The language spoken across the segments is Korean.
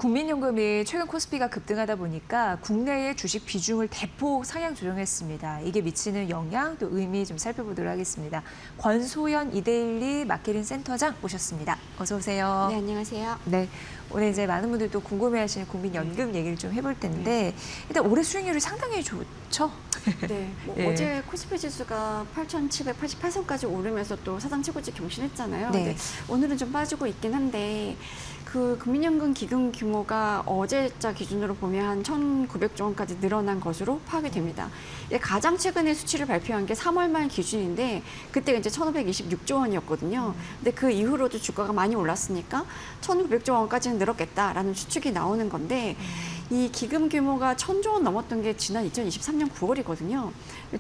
국민연금이 최근 코스피가 급등하다 보니까 국내의 주식 비중을 대폭 상향 조정했습니다. 이게 미치는 영향 또 의미 좀 살펴보도록 하겠습니다. 권소연 이데일리 마케팅 센터장 모셨습니다. 어서 오세요. 네, 안녕하세요. 네, 오늘 이제 많은 분들이 또 궁금해하시는 국민연금 얘기를 좀 해볼 텐데 일단 올해 수익률이 상당히 좋죠? 네, 예. 어제 코스피 지수가 8,788선까지 오르면서 또 사상 최고치 경신했잖아요. 네. 근데 오늘은 좀 빠지고 있긴 한데 그 국민연금 기금 규모가 어제자 기준으로 보면 한 1,900조 원까지 늘어난 것으로 파악이 됩니다. 가장 최근에 수치를 발표한 게 3월 말 기준인데 그때가 이제 1,526조 원이었거든요. 근데 그 이후로도 주가가 많이 올랐으니까 1,900조 원까지는 늘었겠다라는 추측이 나오는 건데 이 기금 규모가 1,000조 원 넘었던 게 지난 2023년 9월이거든요.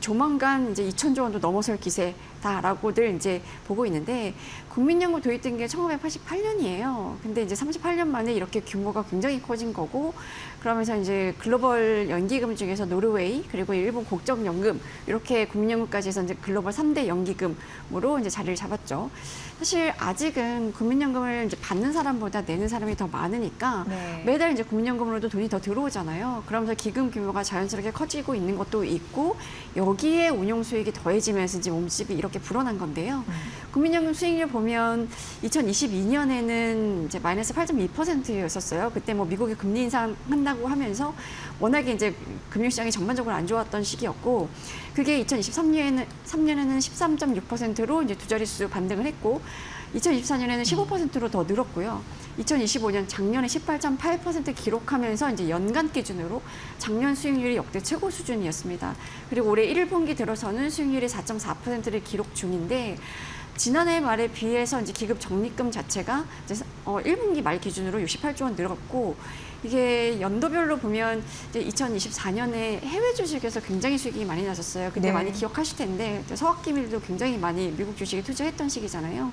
조만간 이제 2,000조 원도 넘어설 기세다라고들 이제 보고 있는데 국민연금 도입된 게 1988년이에요. 근데 이제 38년 만에 이렇게 규모가 굉장히 커진 거고 그러면서 이제 글로벌 연기금 중에서 노르웨이 그리고 일본 국적연금 이렇게 국민연금까지 해서 이제 글로벌 3대 연기금으로 이제 자리를 잡았죠. 사실 아직은 국민연금을 이제 받는 사람보다 내는 사람이 더 많으니까 네. 매달 이제 국민연금으로도 돈이 더 들어오잖아요. 그러면서 기금 규모가 자연스럽게 커지고 있는 것도 있고 여기에 운용 수익이 더해지면서 이제 몸집이 이렇게 불어난 건데요. 국민연금 수익률 보면 2022년에는 이제 마이너스 8.2%였었어요. 그때 뭐 미국이 금리 인상한다고 하면서 워낙에 이제 금융시장이 전반적으로 안 좋았던 시기였고 그게 2023년에는 13.6%로 이제 두 자릿수 반등을 했고 2024년에는 15%로 더 늘었고요. 2025년 작년에 18.8% 기록하면서 이제 연간 기준으로 작년 수익률이 역대 최고 수준이었습니다. 그리고 올해 1분기 들어서는 수익률이 4.4%를 기록 중인데 지난해 말에 비해서 이제 기금 적립금 자체가 이제 1분기 말 기준으로 68조 원 늘었고 이게 연도별로 보면 이제 2024년에 해외 주식에서 굉장히 수익이 많이 나셨어요. 그때 네. 많이 기억하실 텐데 서학기밀도 굉장히 많이 미국 주식에 투자했던 시기잖아요.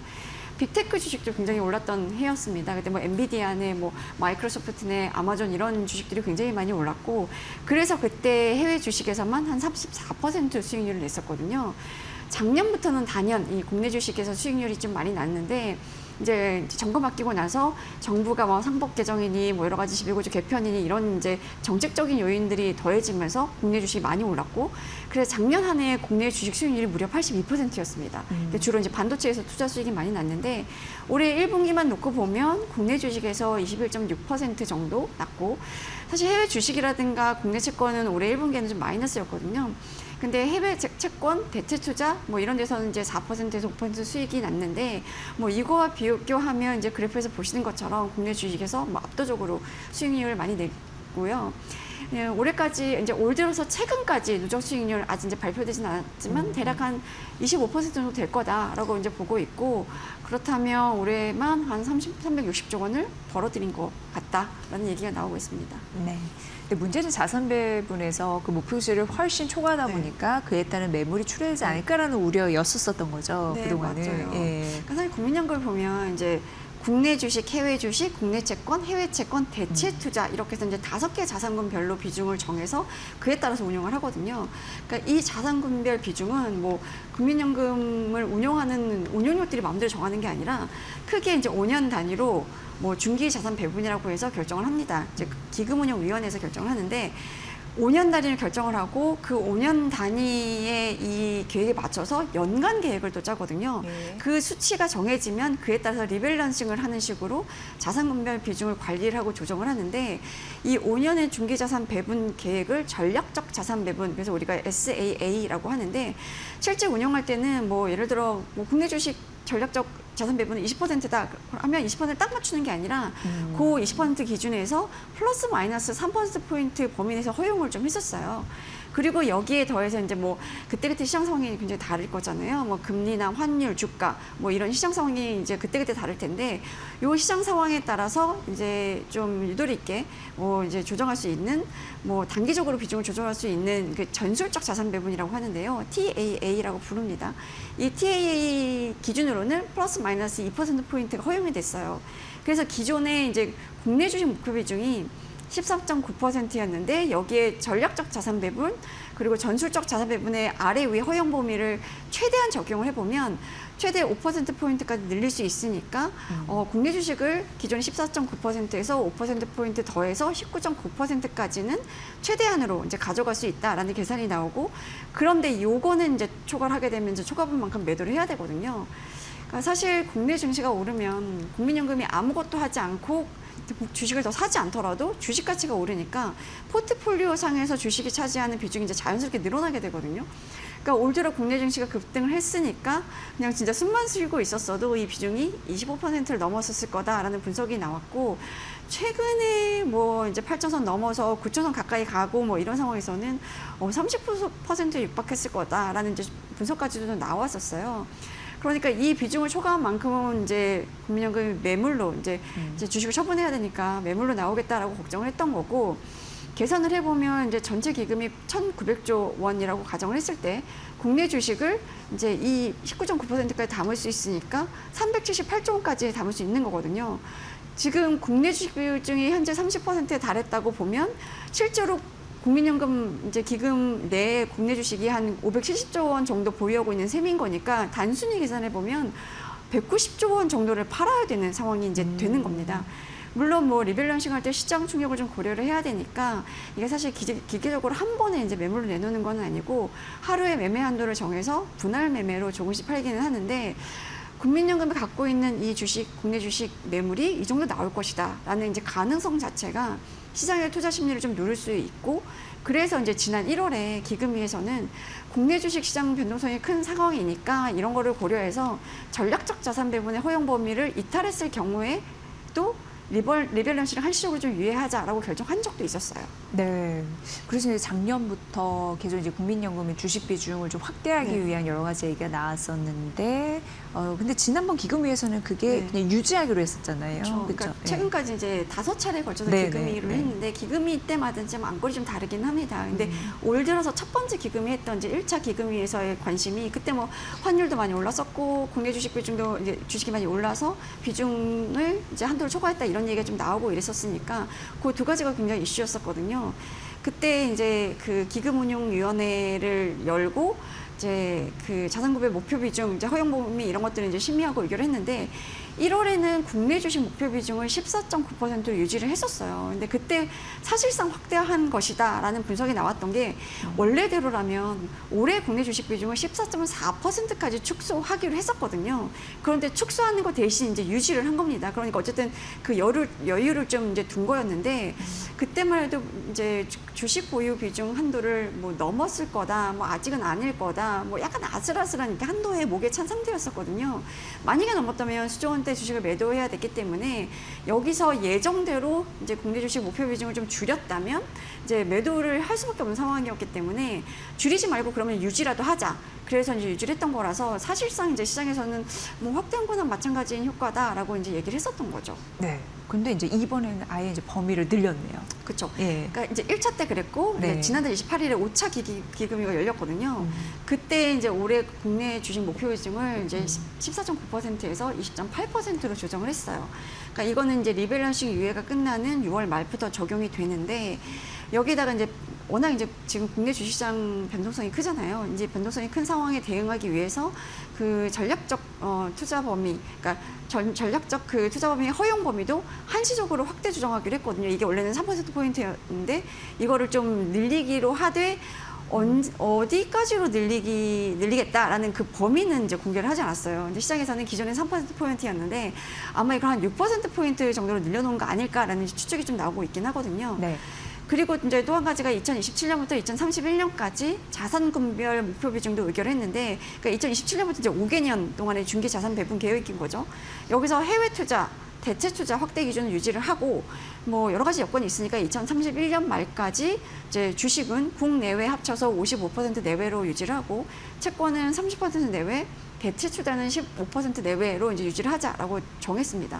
빅테크 주식도 굉장히 올랐던 해였습니다. 그때 뭐 엔비디아네, 뭐 마이크로소프트네, 아마존 이런 주식들이 굉장히 많이 올랐고 그래서 그때 해외 주식에서만 한 34% 수익률을 냈었거든요. 작년부터는 단연 이 국내 주식에서 수익률이 좀 많이 났는데 이제 정권 바뀌고 나서 정부가 뭐 상법 개정이니 뭐 여러 가지 11구조 개편이니 이런 이제 정책적인 요인들이 더해지면서 국내 주식이 많이 올랐고 그래서 작년 한 해 국내 주식 수익률이 무려 82%였습니다. 주로 이제 반도체에서 투자 수익이 많이 났는데 올해 1분기만 놓고 보면 국내 주식에서 21.6% 정도 났고 사실 해외 주식이라든가 국내 채권은 올해 1분기에는 좀 마이너스였거든요. 근데 해외 채권, 대체 투자 뭐 이런 데서는 이제 4%에서 5% 수익이 났는데 뭐 이거와 비교하면 이제 그래프에서 보시는 것처럼 국내 주식에서 뭐 압도적으로 수익률을 많이 냈고요. 네, 올해까지 이제 올 들어서 최근까지 누적 수익률 아직 이제 발표되진 않았지만 대략 한 25% 정도 될 거다라고 이제 보고 있고 그렇다면 올해만 한 360조 원을 벌어들인 것 같다라는 얘기가 나오고 있습니다. 네. 근데 문제는 자산 배분에서 그 목표치를 훨씬 초과하다 네. 보니까 그에 따른 매물이 출회하지 않을까라는 우려였었던 거죠. 네, 그동안은. 맞아요. 예. 그러니까 사실 국민연금을 보면 이제 국내 주식, 해외 주식, 국내 채권, 해외 채권, 대체 투자 이렇게 해서 이제 5개 자산군별로 비중을 정해서 그에 따라서 운용을 하거든요. 그러니까 이 자산군별 비중은 뭐 국민연금을 운용하는 운용료들이 마음대로 정하는 게 아니라 크게 이제 5년 단위로 뭐 중기 자산 배분이라고 해서 결정을 합니다. 이제 기금운용위원회에서 결정을 하는데 5년 단위를 결정을 하고 그 5년 단위의 이 계획에 맞춰서 연간 계획을 또 짜거든요. 네. 그 수치가 정해지면 그에 따라서 리밸런싱을 하는 식으로 자산분별 비중을 관리를 하고 조정을 하는데 이 5년의 중기자산 배분 계획을 전략적 자산 배분, 그래서 우리가 SAA라고 하는데 실제 운영할 때는 뭐 예를 들어 뭐 국내 주식 전략적 자산 배분은 20%다 하면 20%를 딱 맞추는 게 아니라 그 20% 기준에서 플러스 마이너스 3%포인트 범위 내에서 허용을 좀 했었어요. 그리고 여기에 더해서 이제 뭐 그때그때 시장 상황이 굉장히 다를 거잖아요. 뭐 금리나 환율, 주가 뭐 이런 시장 상황이 이제 그때그때 다를 텐데 요 시장 상황에 따라서 이제 좀 유도리 있게 뭐 이제 조정할 수 있는 뭐 단기적으로 비중을 조정할 수 있는 그 전술적 자산 배분이라고 하는데요. TAA라고 부릅니다. 이 TAA 기준으로는 플러스 마이너스 2%포인트가 허용이 됐어요. 그래서 기존에 이제 국내 주식 목표 비중이 13.9%였는데 여기에 전략적 자산 배분 그리고 전술적 자산 배분의 아래 위 허용 범위를 최대한 적용을 해보면 최대 5%포인트까지 늘릴 수 있으니까 국내 주식을 기존 14.9%에서 5%포인트 더해서 19.9%까지는 최대한으로 이제 가져갈 수 있다라는 계산이 나오고, 그런데 요거는 이제 초과를 하게 되면 이제 초과분만큼 매도를 해야 되거든요. 그러니까 사실 국내 증시가 오르면 국민연금이 아무것도 하지 않고 주식을 더 사지 않더라도 주식 가치가 오르니까 포트폴리오 상에서 주식이 차지하는 비중이 이제 자연스럽게 늘어나게 되거든요. 그러니까 올 들어 국내 증시가 급등을 했으니까 그냥 진짜 숨만 쉬고 있었어도 이 비중이 25%를 넘었을 거다라는 분석이 나왔고, 최근에 뭐 이제 8,000선 넘어서 9,000선 가까이 가고 뭐 이런 상황에서는 30%에 육박했을 거다라는 이제 분석까지도 나왔었어요. 그러니까 이 비중을 초과한 만큼은 이제 국민연금이 매물로 이제 주식을 처분해야 되니까 매물로 나오겠다라고 걱정을 했던 거고, 계산을 해보면 이제 전체 기금이 1,900조 원이라고 가정을 했을 때 국내 주식을 이제 이 19.9%까지 담을 수 있으니까 378조 원까지 담을 수 있는 거거든요. 지금 국내 주식 비중이 현재 30%에 달했다고 보면 실제로 국민연금 이제 기금 내에 국내 주식이 한 570조 원 정도 보유하고 있는 셈인 거니까 단순히 계산해 보면 190조 원 정도를 팔아야 되는 상황이 이제 되는 겁니다. 물론 뭐 리밸런싱 할 때 시장 충격을 좀 고려를 해야 되니까 이게 사실 기계적으로 한 번에 이제 매물로 내놓는 건 아니고 하루에 매매 한도를 정해서 분할 매매로 조금씩 팔기는 하는데, 국민연금이 갖고 있는 이 주식, 국내 주식 매물이 이 정도 나올 것이다라는 이제 가능성 자체가 시장의 투자 심리를 좀 누를 수 있고, 그래서 이제 지난 1월에 기금위에서는 국내 주식 시장 변동성이 큰 상황이니까 이런 거를 고려해서 전략적 자산 배분의 허용 범위를 이탈했을 경우에 또 리밸런싱을 한시적으로 좀 유예하자라고 결정한 적도 있었어요. 네. 그래서 이제 작년부터 계속 이제 국민연금의 주식 비중을 좀 확대하기 네. 위한 여러 가지 얘기가 나왔었는데, 근데 지난번 기금위에서는 그게 네. 그냥 유지하기로 했었잖아요. 그렇죠. 그쵸? 그러니까 네. 최근까지 이제 5차례 걸쳐서 네, 기금위를 네, 네. 했는데 기금위 때마다 좀 안건이 좀 다르긴 합니다. 근데 올 들어서 첫 번째 기금위 했던 이제 1차 기금위에서의 관심이, 그때 뭐 환율도 많이 올랐었고 국내 주식 비중도 이제 주식이 많이 올라서 비중을 이제 한도를 초과했다 이런 얘기가 좀 나오고 이랬었으니까 그 두 가지가 굉장히 이슈였었거든요. 그때 이제 그 기금운용위원회를 열고 이제 그 자산구별 목표 비중, 이제 허용 범위 이런 것들을 이제 심의하고 의결을 했는데 1월에는 국내 주식 목표 비중을 14.9%로 유지를 했었어요. 근데 그때 사실상 확대한 것이다라는 분석이 나왔던 게, 원래대로라면 올해 국내 주식 비중을 14.4%까지 축소하기로 했었거든요. 그런데 축소하는 것 대신 이제 유지를 한 겁니다. 그러니까 어쨌든 그 여유를 좀 이제 둔 거였는데, 그때만 해도 이제 주식 보유 비중 한도를 뭐 넘었을 거다, 뭐 아직은 아닐 거다, 뭐 약간 아슬아슬한 이렇게 한도에 목에 찬 상태였었거든요. 만약에 넘었다면 수조 원대 주식을 매도해야 됐기 때문에 여기서 예정대로 이제 국내 주식 목표 비중을 좀 줄였다면 이제 매도를 할 수밖에 없는 상황이었기 때문에 줄이지 말고 그러면 유지라도 하자. 그래서 이제 유지를 했던 거라서 사실상 이제 시장에서는 뭐 확대한 거나 마찬가지인 효과다라고 이제 얘기를 했었던 거죠. 네. 근데 이제 이번에는 아예 이제 범위를 늘렸네요. 그렇죠. 예. 그러니까 이제 1차 때 그랬고 네. 이제 지난달 28일에 5차 기금위가 열렸거든요. 그때 이제 올해 국내 주식 목표 비중을 이제 14.9%에서 20.8%로 조정을 했어요. 그러니까 이거는 이제 리밸런싱 유예가 끝나는 6월 말부터 적용이 되는데, 여기다가 이제 워낙 이제 지금 국내 주식시장 변동성이 크잖아요. 이제 변동성이 큰 상황에 대응하기 위해서 그 전략적 투자 범위, 그러니까 전략적 그 투자 범위의 허용 범위도 한시적으로 확대 조정하기로 했거든요. 이게 원래는 3%포인트였는데 이거를 좀 늘리기로 하되 어디까지로 늘리겠다라는 그 범위는 이제 공개를 하지 않았어요. 근데 시장에서는 기존엔 3%포인트였는데 아마 이걸 한 6%포인트 정도로 늘려놓은 거 아닐까라는 추측이 좀 나오고 있긴 하거든요. 네. 그리고 이제 또 한 가지가 2027년부터 2031년까지 자산군별 목표 비중도 의결했는데, 그러니까 2027년부터 이제 5개년 동안의 중기 자산 배분 계획인 거죠. 여기서 해외 투자, 대체 투자 확대 기준을 유지를 하고 뭐 여러 가지 여건이 있으니까 2031년 말까지 이제 주식은 국내외 합쳐서 55% 내외로 유지를 하고 채권은 30% 내외, 대체 투자는 15% 내외로 이제 유지를 하자라고 정했습니다.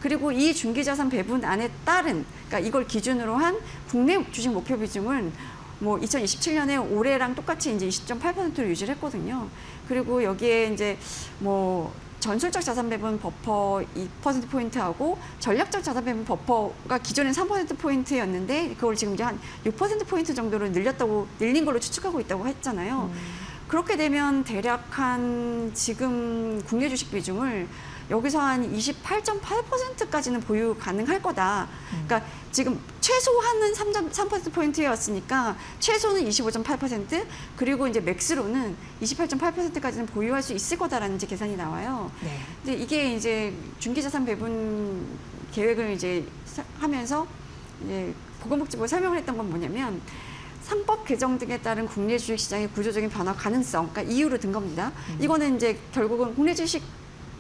그리고 이 중기자산 배분안에 따른, 그러니까 이걸 기준으로 한 국내 주식 목표 비중은 뭐 2027년에 올해랑 똑같이 이제 20.8%로 유지를 했거든요. 그리고 여기에 이제 뭐 전술적 자산 배분 버퍼 2%포인트하고 전략적 자산 배분 버퍼가 기존엔 3%포인트였는데 그걸 지금 이제 한 6%포인트 정도로 늘린 걸로 추측하고 있다고 했잖아요. 그렇게 되면 대략 한 지금 국내 주식 비중을 여기서 한 28.8%까지는 보유 가능할 거다. 그러니까 지금 최소한은 3.3%포인트였으니까 최소는 25.8% 그리고 이제 맥스로는 28.8%까지는 보유할 수 있을 거다라는 이제 계산이 나와요. 네. 근데 이게 이제 중기자산 배분 계획을 이제 하면서 이제 보건복지부가 설명을 했던 건 뭐냐면 상법 개정 등에 따른 국내 주식시장의 구조적인 변화 가능성, 그러니까 이유로 든 겁니다. 이거는 이제 결국은 국내 주식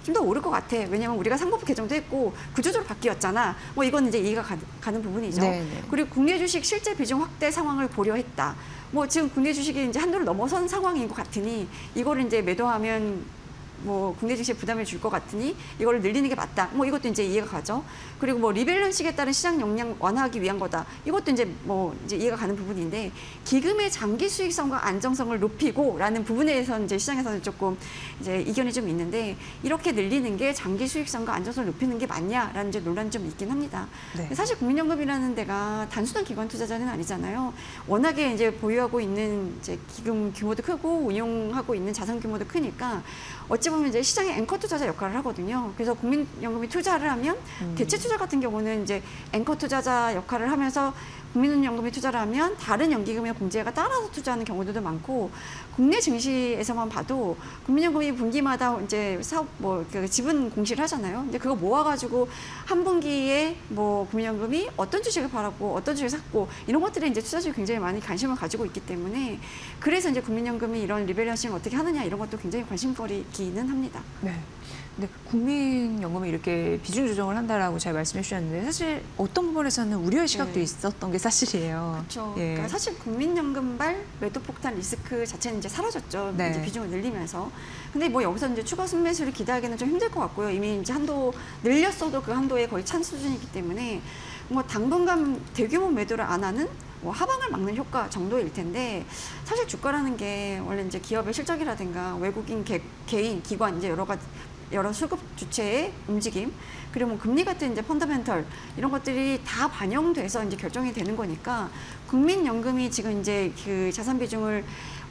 좀 더 오를 것 같아. 왜냐하면 우리가 상법 개정도 했고 구조적으로 바뀌었잖아. 뭐 이건 이제 이해가 가는 부분이죠. 네. 그리고 국내 주식 실제 비중 확대 상황을 고려했다. 뭐 지금 국내 주식이 이제 한도를 넘어선 상황인 것 같으니 이거를 이제 매도하면 뭐 국내 주식에 부담을 줄 것 같으니 이걸 늘리는 게 맞다. 뭐 이것도 이제 이해가 가죠. 그리고 뭐 리밸런싱에 따른 시장 역량 완화하기 위한 거다. 이것도 이제 뭐 이제 이해가 가는 부분인데 기금의 장기 수익성과 안정성을 높이고라는 부분에 대해서 이제 시장에서는 조금 이제 이견이 좀 있는데 이렇게 늘리는 게 장기 수익성과 안정성을 높이는 게 맞냐라는 이제 논란이 좀 있긴 합니다. 네. 사실 국민연금이라는 데가 단순한 기관 투자자는 아니잖아요. 워낙에 이제 보유하고 있는 이제 기금 규모도 크고 운용하고 있는 자산 규모도 크니까 어찌 보면 이제 시장의 앵커 투자자 역할을 하거든요. 그래서 국민연금이 투자를 하면 대체 투자 같은 경우는 이제 앵커 투자자 역할을 하면서 국민연금이 투자를 하면 다른 연기금의 공제가 따라서 투자하는 경우들도 많고 국내 증시에서만 봐도 국민연금이 분기마다 이제 사업 그 지분 공시를 하잖아요. 근데 그거 모아가지고 한 분기에 뭐 국민연금이 어떤 주식을 팔았고 어떤 주식을 샀고 이런 것들에 이제 투자자들이 굉장히 많이 관심을 가지고 있기 때문에 그래서 이제 국민연금이 이런 리밸런싱을 어떻게 하느냐 이런 것도 굉장히 관심거리기는 합니다. 네. 근데 국민연금이 이렇게 비중 조정을 한다라고 잘 말씀해 주셨는데 사실 어떤 부분에서는 우려의 시각도 네. 있었던 게 사실이에요. 그렇죠. 예. 그러니까 사실 국민연금발 매도 폭탄 리스크 자체는 이제 사라졌죠. 네. 이제 비중을 늘리면서. 근데 뭐 여기서 이제 추가 순매수를 기대하기는 좀 힘들 것 같고요. 이미 이제 한도 늘렸어도 그 한도에 거의 찬 수준이기 때문에 뭐 당분간 대규모 매도를 안 하는 뭐 하방을 막는 효과 정도일 텐데 사실 주가라는 게 원래 이제 기업의 실적이라든가 외국인 개인 기관 이제 여러 수급 주체의 움직임 그리고 뭐 금리 같은 이제 펀더멘털 이런 것들이 다 반영돼서 이제 결정이 되는 거니까 국민연금이 지금 이제 그 자산 비중을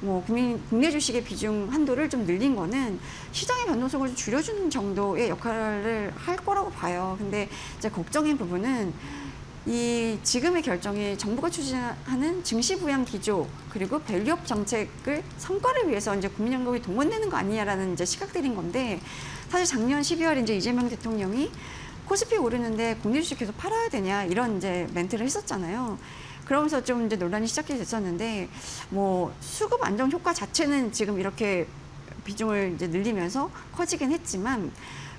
뭐 국내 주식의 비중 한도를 좀 늘린 거는 시장의 변동성을 좀 줄여주는 정도의 역할을 할 거라고 봐요. 근데 이제 걱정인 부분은 이 지금의 결정이 정부가 추진하는 증시 부양 기조 그리고 밸류업 정책을 성과를 위해서 이제 국민연금이 동원되는 거 아니냐라는 이제 시각들인 건데 사실 작년 12월 이제 이재명 대통령이 코스피 오르는데 국내 주식 계속 팔아야 되냐 이런 이제 멘트를 했었잖아요. 그러면서 좀 이제 논란이 시작이 됐었는데 뭐 수급 안정 효과 자체는 지금 이렇게 비중을 이제 늘리면서 커지긴 했지만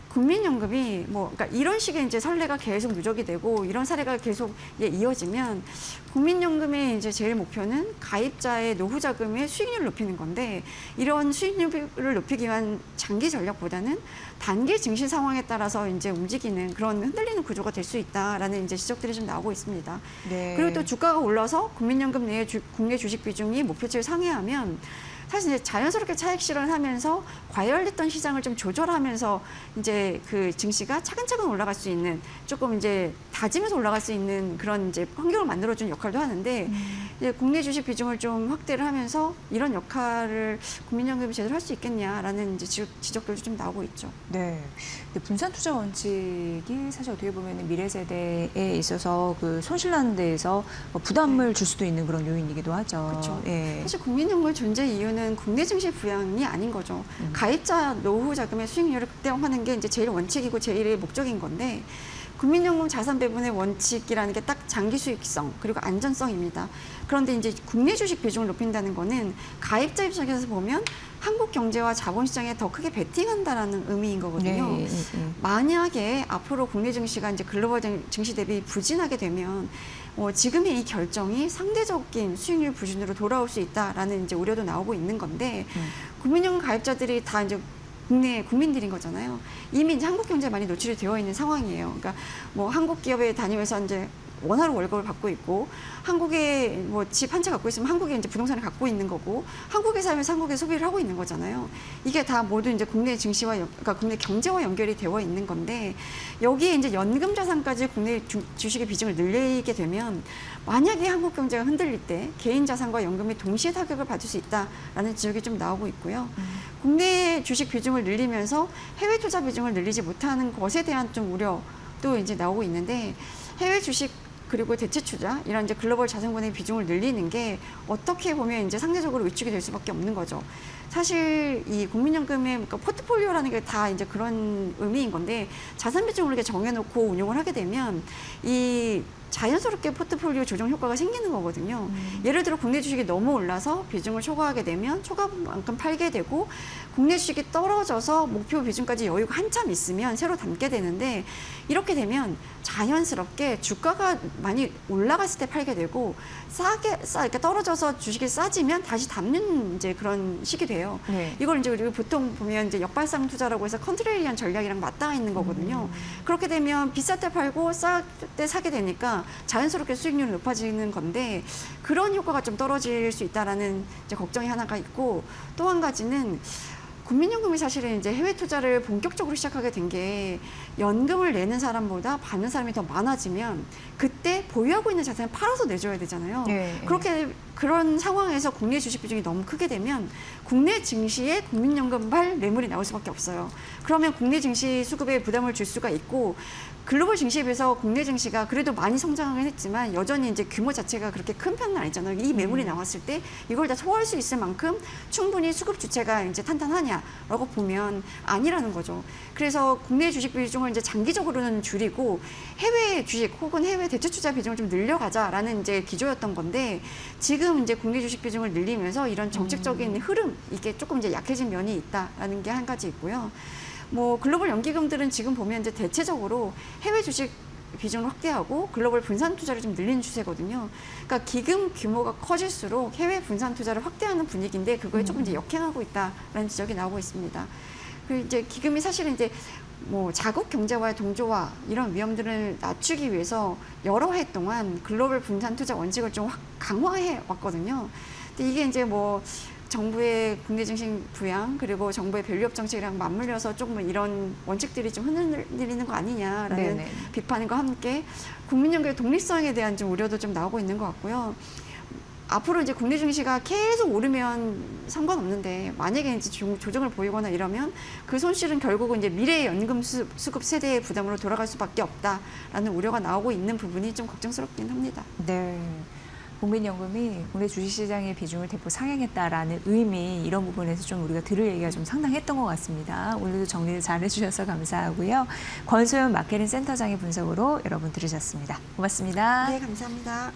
국민연금이 뭐 그러니까 이런 식의 이제 선례가 계속 누적이 되고 이런 사례가 계속 이어지면 국민연금의 이제 제일 목표는 가입자의 노후 자금의 수익률을 높이는 건데 이런 수익률을 높이기 위한 장기 전략보다는 단기 증시 상황에 따라서 이제 움직이는 그런 흔들리는 구조가 될 수 있다라는 이제 지적들이 좀 나오고 있습니다. 네. 그리고 또 주가가 올라서 국민연금 내의 국내 주식 비중이 목표치를 상회하면 사실 이제 자연스럽게 차익 실현하면서 과열됐던 시장을 좀 조절하면서 이제 그 증시가 차근차근 올라갈 수 있는 조금 이제 다지면서 올라갈 수 있는 그런 이제 환경을 만들어주는 역할도 하는데 이제 국내 주식 비중을 좀 확대를 하면서 이런 역할을 국민연금이 제대로 할 수 있겠냐라는 이제 지적들도 좀 나오고 있죠. 네. 근데 분산 투자 원칙이 사실 어떻게 보면 미래 세대에 있어서 그 손실나는 데에서 부담을 줄 수도 있는 그런 요인이기도 하죠. 그렇죠. 예. 사실 국민연금 존재 이유는 국내 증시 부양이 아닌 거죠. 가입자 노후 자금의 수익률을 극대화하는 게 이제 제일 원칙이고 제일의 목적인 건데 국민연금 자산 배분의 원칙이라는 게 딱 장기 수익성 그리고 안전성입니다. 그런데 이제 국내 주식 비중을 높인다는 거는 가입자 입장에서 보면 한국 경제와 자본시장에 더 크게 베팅한다라는 의미인 거거든요. 네. 만약에 앞으로 국내 증시가 이제 글로벌 증시 대비 부진하게 되면 지금의 이 결정이 상대적인 수익률 부진으로 돌아올 수 있다라는 이제 우려도 나오고 있는 건데 국민연금 가입자들이 다 이제 국내 국민들인 거잖아요. 이미 이제 한국 경제에 많이 노출이 되어 있는 상황이에요. 그러니까 뭐 한국 기업에 다니면서 이제 원화로 월급을 받고 있고 한국에 뭐 집 한 채 갖고 있으면 한국에 이제 부동산을 갖고 있는 거고 한국에 살면서 한국에 소비를 하고 있는 거잖아요. 이게 다 모두 이제 국내 증시와 그러니까 국내 경제와 연결이 되어 있는 건데 여기에 이제 연금 자산까지 국내 주식의 비중을 늘리게 되면 만약에 한국 경제가 흔들릴 때 개인 자산과 연금이 동시에 타격을 받을 수 있다라는 지적이 좀 나오고 있고요. 국내 주식 비중을 늘리면서 해외 투자 비중을 늘리지 못하는 것에 대한 좀 우려도 이제 나오고 있는데 해외 주식 그리고 대체 투자 이런 이제 글로벌 자산군의 비중을 늘리는 게 어떻게 보면 이제 상대적으로 위축이 될 수밖에 없는 거죠. 사실 이 국민연금의 그러니까 포트폴리오라는 게 다 이제 그런 의미인 건데 자산 비중을 이렇게 정해놓고 운용을 하게 되면 이 자연스럽게 포트폴리오 조정 효과가 생기는 거거든요. 예를 들어 국내 주식이 너무 올라서 비중을 초과하게 되면 초과만큼 팔게 되고 국내 주식이 떨어져서 목표 비중까지 여유가 한참 있으면 새로 담게 되는데 이렇게 되면 자연스럽게 주가가 많이 올라갔을 때 팔게 되고 이렇게 떨어져서 주식이 싸지면 다시 담는 이제 그런 식이 돼요. 네. 이걸 이제 우리가 보통 보면 이제 역발상 투자라고 해서 컨트레리안 전략이랑 맞닿아 있는 거거든요. 그렇게 되면 비쌀 때 팔고 쌀 때 사게 되니까 자연스럽게 수익률이 높아지는 건데 그런 효과가 좀 떨어질 수 있다라는 이제 걱정이 하나가 있고 또 한 가지는 국민연금이 사실은 이제 해외 투자를 본격적으로 시작하게 된 게 연금을 내는 사람보다 받는 사람이 더 많아지면 그때 보유하고 있는 자산을 팔아서 내줘야 되잖아요. 네. 그런 상황에서 국내 주식 비중이 너무 크게 되면 국내 증시에 국민연금발 매물이 나올 수밖에 없어요. 그러면 국내 증시 수급에 부담을 줄 수가 있고 글로벌 증시에 비해서 국내 증시가 그래도 많이 성장하긴 했지만 여전히 이제 규모 자체가 그렇게 큰 편은 아니잖아요. 이 매물이 나왔을 때 이걸 다 소화할 수 있을 만큼 충분히 수급 주체가 이제 탄탄하냐라고 보면 아니라는 거죠. 그래서 국내 주식 비중을 이제 장기적으로는 줄이고 해외 주식 혹은 해외 대체 투자 비중을 좀 늘려가자라는 이제 기조였던 건데 지금 이제 국내 주식 비중을 늘리면서 이런 정책적인 흐름 이게 조금 이제 약해진 면이 있다라는 게 한 가지 있고요. 뭐 글로벌 연기금들은 지금 보면 이제 대체적으로 해외 주식 비중을 확대하고 글로벌 분산 투자를 좀 늘리는 추세거든요. 그러니까 기금 규모가 커질수록 해외 분산 투자를 확대하는 분위기인데 그거에 조금 이제 역행하고 있다라는 지적이 나오고 있습니다. 그리고 이제 기금이 사실은 이제 뭐 자국 경제와의 동조화 이런 위험들을 낮추기 위해서 여러 해 동안 글로벌 분산 투자 원칙을 좀 강화해 왔거든요. 근데 이게 이제 뭐 정부의 국내 증시 부양 그리고 정부의 밸류업 정책이랑 맞물려서 조금 이런 원칙들이 좀 흔들리는 거 아니냐라는 네네. 비판과 함께 국민연금의 독립성에 대한 좀 우려도 좀 나오고 있는 것 같고요. 앞으로 이제 국내 증시가 계속 오르면 상관없는데 만약에 이제 조정을 보이거나 이러면 그 손실은 결국은 이제 미래의 연금 수급 세대의 부담으로 돌아갈 수밖에 없다라는 우려가 나오고 있는 부분이 좀 걱정스럽긴 합니다. 네. 국민연금이 국내 주식시장의 비중을 대폭 상향했다라는 의미 이런 부분에서 좀 우리가 들을 얘기가 좀 상당했던 것 같습니다. 오늘도 정리를 잘 해주셔서 감사하고요. 권소연 마케린 센터장의 분석으로 여러분 들으셨습니다. 고맙습니다. 네, 감사합니다.